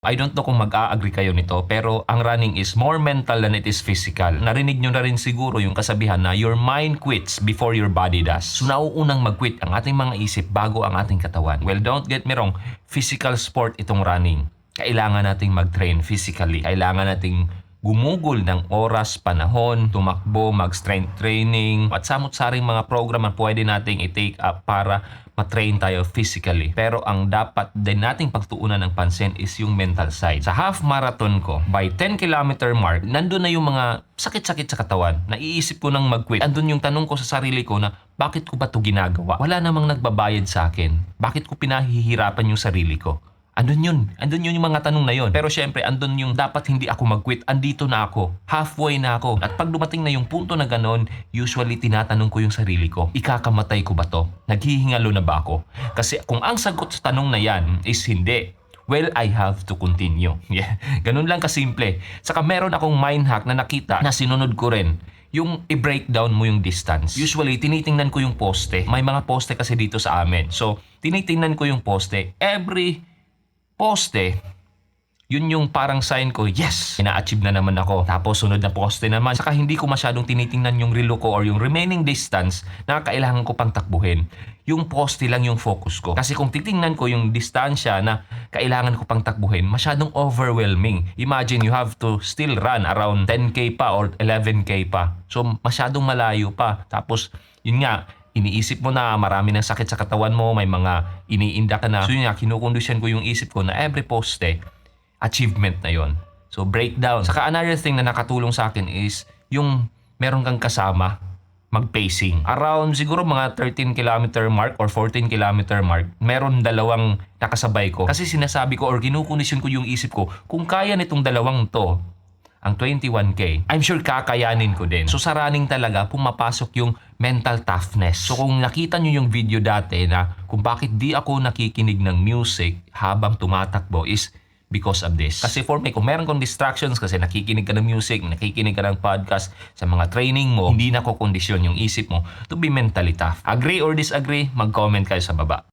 I don't know kung mag-a-agree kayo nito, pero ang running is more mental than it is physical. Narinig nyo na rin siguro yung kasabihan na your mind quits before your body does. So nauunang mag-quit ang ating mga isip bago ang ating katawan. Well, don't get me wrong, physical sport itong running. Kailangan nating mag-train physically. Kailangan nating gumugol ng oras, panahon, tumakbo, mag-strength training, at samot-saring mga program na pwede nating i-take up para matrain tayo physically. Pero ang dapat din nating pagtuunan ng pansin is yung mental side. Sa half marathon ko, by 10-kilometer mark, nandun na yung mga sakit-sakit sa katawan. Naiisip ko nang mag-quit. Andun yung tanong ko sa sarili ko na bakit ko ba ito ginagawa? Wala namang nagbabayad sa akin. Bakit ko pinahihirapan yung sarili ko? Andun yun yung mga tanong na yun. Pero syempre, andun yung dapat hindi ako mag-quit. Andito na ako. Halfway na ako. At pag dumating na yung punto na ganon, usually tinatanong ko yung sarili ko, ikakamatay ko ba to? Naghihingalo na ba ako? Kasi kung ang sagot sa tanong na yan is hindi, well, I have to continue. Yeah. Ganun lang kasimple. Saka meron akong mind hack na nakita na sinunod ko rin. Yung i-breakdown mo yung distance. Usually, tinitingnan ko yung poste. May mga poste kasi dito sa amin. So, tinitingnan ko yung poste. Every poste, yun yung parang sign ko, yes, ina-achieve na naman ako. Tapos sunod na poste naman. Saka hindi ko masyadong tinitingnan yung relo ko or yung remaining distance na kailangan ko pang takbuhin. Yung poste lang yung focus ko. Kasi kung titingnan ko yung distansya na kailangan ko pang takbuhin, masyadong overwhelming. Imagine you have to still run around 10K pa or 11K pa. So masyadong malayo pa. Tapos yun nga, iniisip mo na marami ng sakit sa katawan mo, may mga iniinda ka na. So yun nga, kinukondisyon ko yung isip ko na every poste, achievement na yon. So breakdown. Saka another thing na nakatulong sa akin is yung meron kang kasama, mag-pacing. Around siguro mga 13-kilometer mark or 14-kilometer mark, meron dalawang nakasabay ko. Kasi sinasabi ko or kinukondisyon ko yung isip ko, kung kaya nitong dalawang to, ang 21K, I'm sure kakayanin ko din. So sa running talaga, pumapasok yung mental toughness. So kung nakita nyo yung video dati na kung bakit di ako nakikinig ng music habang tumatakbo is because of this. Kasi for me, kung meron kong distractions kasi nakikinig ka ng music, nakikinig ka ng podcast, sa mga training mo, hindi na ko kondisyon yung isip mo to be mentally tough. Agree or disagree? Mag-comment kayo sa baba.